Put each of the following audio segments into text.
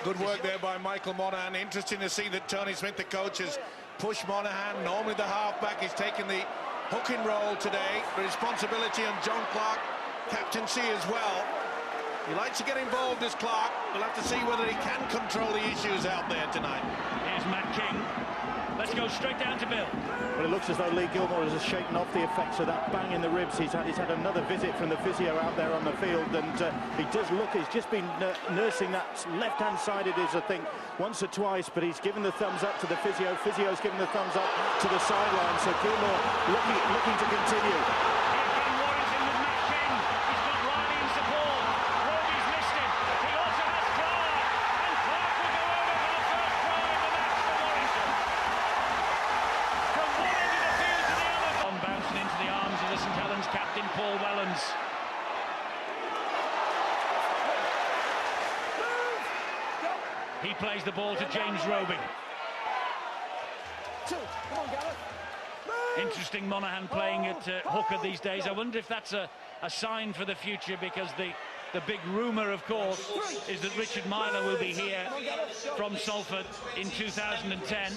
Good work there by Michael Monaghan. Interesting to see that Tony Smith, the coach, has pushed Monaghan. Normally the halfback is taking the hooking role today. The responsibility on John Clark, captaincy as well. He likes to get involved as Clark. We'll have to see whether he can control the issues out there tonight. Here's Matt King. Let's go straight down to Bill. Well, it looks as though Lee Gilmore has shaken off the effects of that bang in the ribs. He's had another visit from the physio out there on the field, and he does look, he's just been nursing that left-hand side, it is, I think, once or twice, but he's given the thumbs up to the physio. Physio's given the thumbs up to the sideline, so Gilmore looking to continue. Here from Warrington with Matt King. He's got Riley in support. Roby's missed it. He also has Clark, and Clark will go over for the first try of the match for Warrington. From one end of the field to the other. On bouncing into the arms of the St Helens captain, Paul Wellens. He plays the ball to James Roby. Interesting Monaghan playing at hooker these days. I wonder if that's a sign for the future, because the big rumour, of course, is that Richard Myler will be here from Salford in 2010.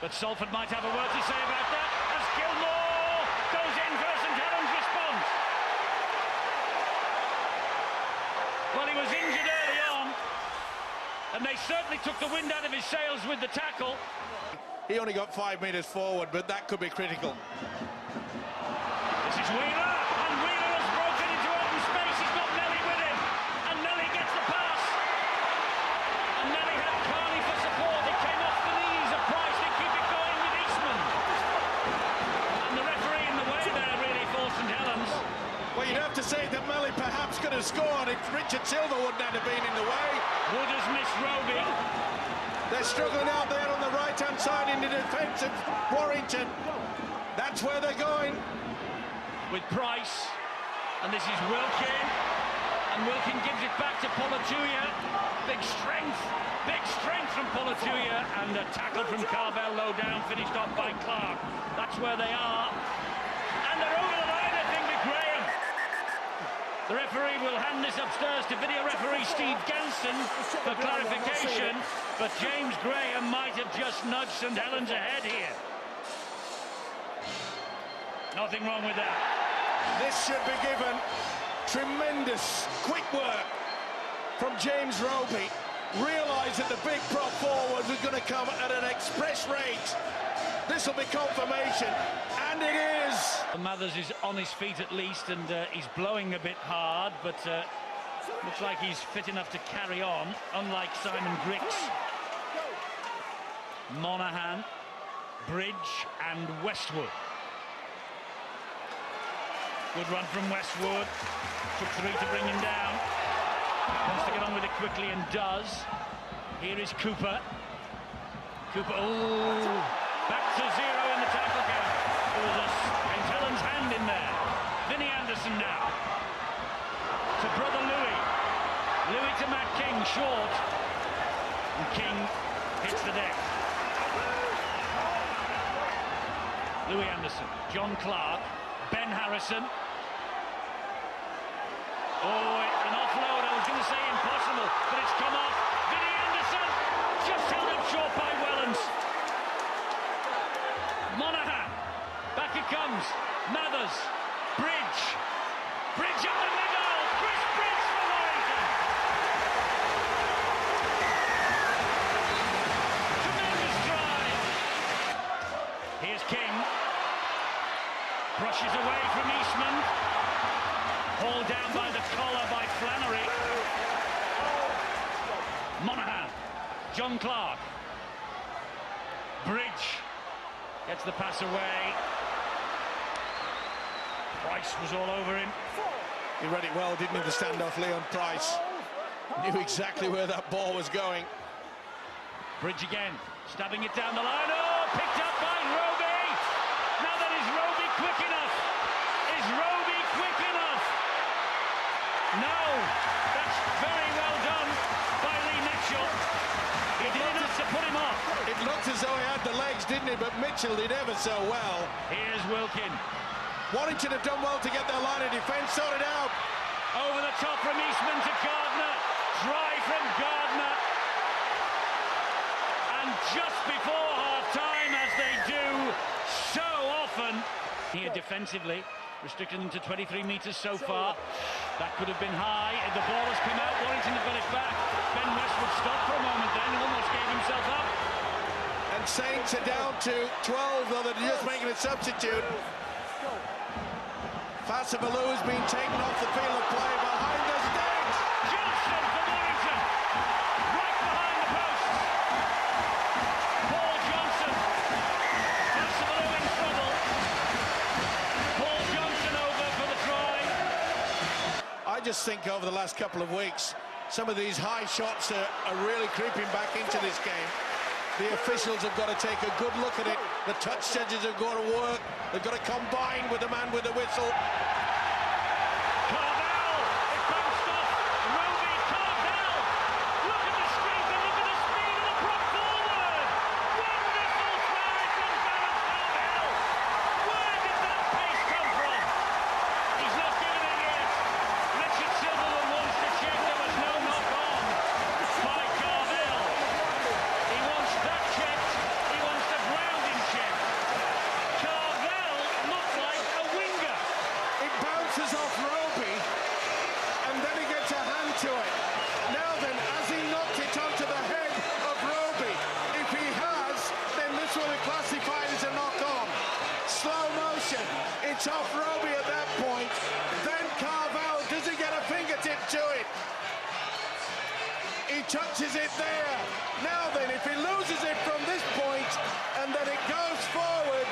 But Salford might have a word to say about that as Gilmore goes in for a St Helens response. Well, he was injured early on, and they certainly took the wind out of his sails with the tackle. He only got 5 metres forward, but that could be critical. This is Wheeler, and Wheeler has broken into open space. He's got Nelly with him, and Nelly gets the pass. And Nelly had Carney for support. It came off the knees of Price. They keep it going with Eastman. And the referee in the way there, really, for St Helens. Well, you'd have to say that Melly perhaps could have scored if Richard Silver wouldn't have been in the way. Wood has missed Roby. They're struggling out there on the right-hand side in the defence of Warrington. That's where they're going. With Price. And this is Wilkin. And Wilkin gives it back to Polituya. Big strength from Polituya. And a tackle from Carvel low down, finished off by Clark. That's where they are. And they're over the line, I think, with Graham. The referee will hand this upstairs to video referee Steve Ganson for clarification, but James Graham might have just nudged St Helens ahead here. Nothing wrong with that. This should be given. Tremendous quick work from James Roby. Realised that the big prop forward was going to come at an express rate. This will be confirmation, and it is. Mathers is on his feet at least, and he's blowing a bit hard, but looks like he's fit enough to carry on, unlike Simon Griggs. Monaghan, Bridge and Westwood. Good run from Westwood. Took 3 to bring him down. Wants to get on with it quickly and does. Here is Cooper. Cooper, oh, back to 0 in the tackle count. There was a St Helens hand in there. Vinnie Anderson now. To brother Louis. Louis to Matt King, short. And King hits the deck. Louis Anderson, John Clark, Ben Harrison. Oh, an offload, I was going to say impossible, but it's come off. Vinnie Anderson, just held up short by Wellens. Monaghan, back it comes. Mathers, Bridge. Bridge up the middle. Chris Bridge for Warrington. Tremendous drive. Here's King. Brushes away from Eastman. Hauled down by the collar by Flannery. Monaghan. John Clark. Bridge. Gets the pass away. Price was all over him. He read it well, didn't he, the standoff, Leon Price. Knew exactly where that ball was going. Bridge again, stabbing it down the line. Oh, picked up by Roby. Now that is Roby quick enough? Is Roby quick enough? No, that's very well done by Lee Mitchell. He did enough to put him off. It looked as though he had the legs, didn't he? But Mitchell did ever so well. Here's Wilkin. Warrington have done well to get their line of defence sorted out. Over the top from Eastman to Gardner. Try from Gardner. defensively, restricting them to 23 metres so far. That could have been high. The ball has come out. Warrington have got it back. Ben Westwood stopped for a moment then, almost gave himself up. And Saints are down to 12, though they're just making a substitute. Fasabaloo has been taken off the field of play behind the stakes. Johnson for Warrington, right behind the posts. Paul Johnson. Fasabaloo in trouble. Paul Johnson over for the try. I just think over the last couple of weeks, some of these high shots are really creeping back into this game. The officials have got to take a good look at it. The touch judges have got to work. They've got to combine with the man with the whistle. Carvel, it bounced off. Roby, Carvel. Look at the strength and look at the speed of the prop forward. Wonderful try from Gareth Carvel. Where did that pace come from? He's not given it yet. Richard Silverwood wants to check there was no knock on by Carvel. He wants that checked. He wants the grounding checked. Carvel looked like a winger. It bounces off Roby, and then he gets a hand to it. Now then, has he knocked it onto the head of Roby? If he has, then this will be classified as a knock-on. Slow motion. It's off Roby at that point. Then Carvel, does he get a fingertip to it? He touches it there. Now then, if he loses it from this point, and then it goes forward,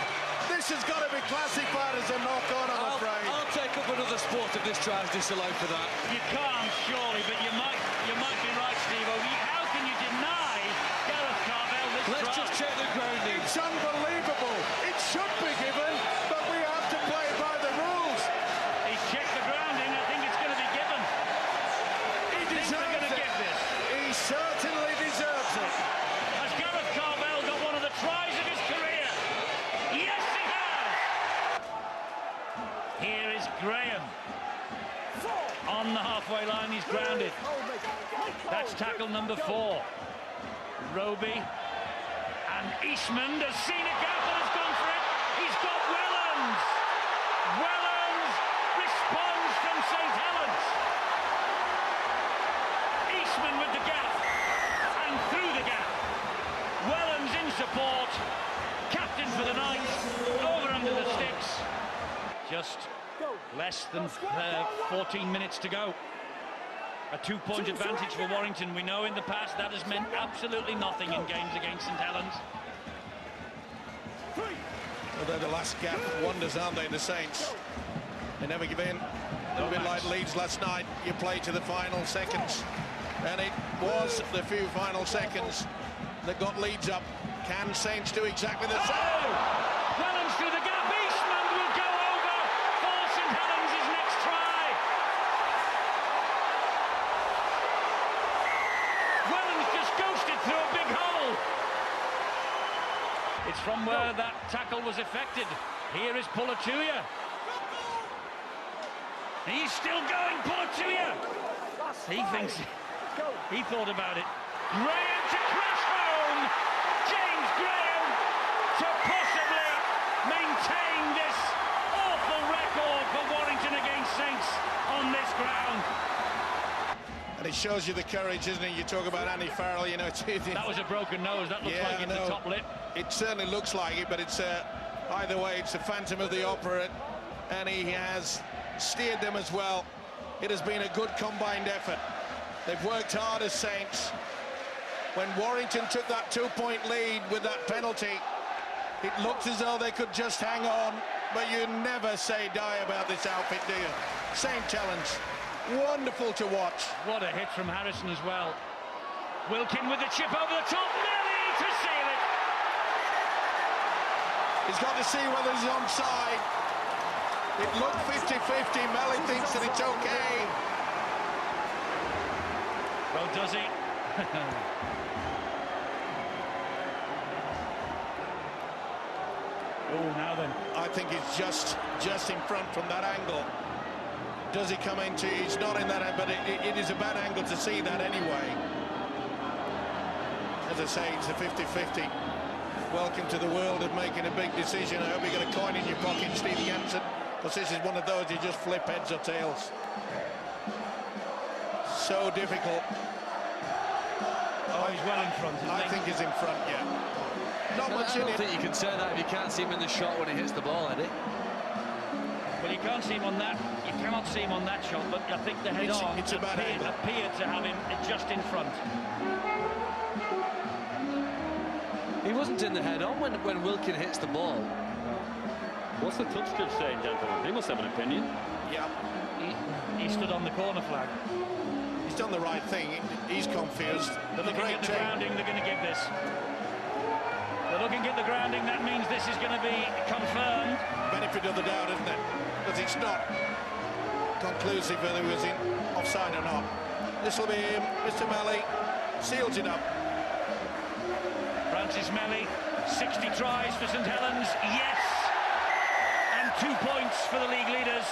this has got to be classified as a knock-on, I'm afraid. I'll take up another sport if this tries disallowed for that. You can't, surely, but you might be right, Steve-O. How can you deny Gareth Carvel this try? Let's just check the grounding. It's unbelievable. It should be given, but we have to play by the rules. He's checked the grounding. I think it's going to be given. He They're deserves going to it. give this. He certainly deserves it. Has Gareth Carvel got one of the tries of his career? Yes, he has! Here is Graham. On the halfway line, he's grounded. That's tackle number 4. Roby. And Eastman has seen a gap and has gone for it. He's got Wellens. Wellens responds from St. Helens. Eastman with the gap. And through the gap. Wellens in support. Captain for the night. Over under the sticks. Just less than 14 minutes to go. A 2-point advantage for Warrington. We know in the past that has meant absolutely nothing in games against St. Helens. Well, they're the last gap wonders, aren't they, the Saints? They never give in. A bit like Leeds last night. You play to the final seconds. And it was the few final seconds that got Leeds up. Can Saints do exactly the same? Wellens through the gap. Eastman will go over for St. Helens' next try. Wellens just ghosted through a big hole. It's from where that tackle was effected. Here is Pulatuya. He's still going, Pulatuya. He thinks he thought about it. Graham to crash home. James Graham to possibly maintain this awful record for Warrington against Saints on this ground. And it shows you the courage, isn't it? You talk about Andy Farrell, you know, That was a broken nose. That looks like it's the top lip. It certainly looks like it, but it's either way, it's the Phantom of the Opera, and he has steered them as well. It has been a good combined effort. They've worked hard as Saints. When Warrington took that 2-point lead with that penalty, it looked as though they could just hang on, but you never say die about this outfit, do you? St. Helens, wonderful to watch. What a hit from Harrison as well. Wilkin with the chip over the top, nearly to seal it. He's got to see whether he's onside. It looked 50-50. Melly thinks that it's okay. Well, does he? Oh, now then. I think he's just in front from that angle. Does he come into? He's not in that, but it is a bad angle to see that anyway. As I say, it's a 50-50. Welcome to the world of making a big decision. I hope you got a coin in your pocket, Steve Jansen, because this is one of those you just flip heads or tails. So difficult. Oh, he's well in front, I think he's in front, yeah. Not much in I don't it. think you can say that if you can't see him in the shot when he hits the ball, Eddie. Well, you can't see him on that. You cannot see him on that shot, but I think the head-on appeared to have him just in front. He wasn't in the head-on when Wilkin hits the ball. What's the touch judge saying, gentlemen? He must have an opinion. Yeah. He stood on the corner flag. He's done the right thing. He's confused. They're looking at the grounding. They're going to give this. They're looking at the grounding. That means this is going to be confirmed. Benefit of the doubt, isn't it? Because it's not conclusive whether he was in offside or not. This will be him. Mr. Melly seals it up. Francis Melly, 60 tries for St Helens. Yes! And 2 points for the league leaders.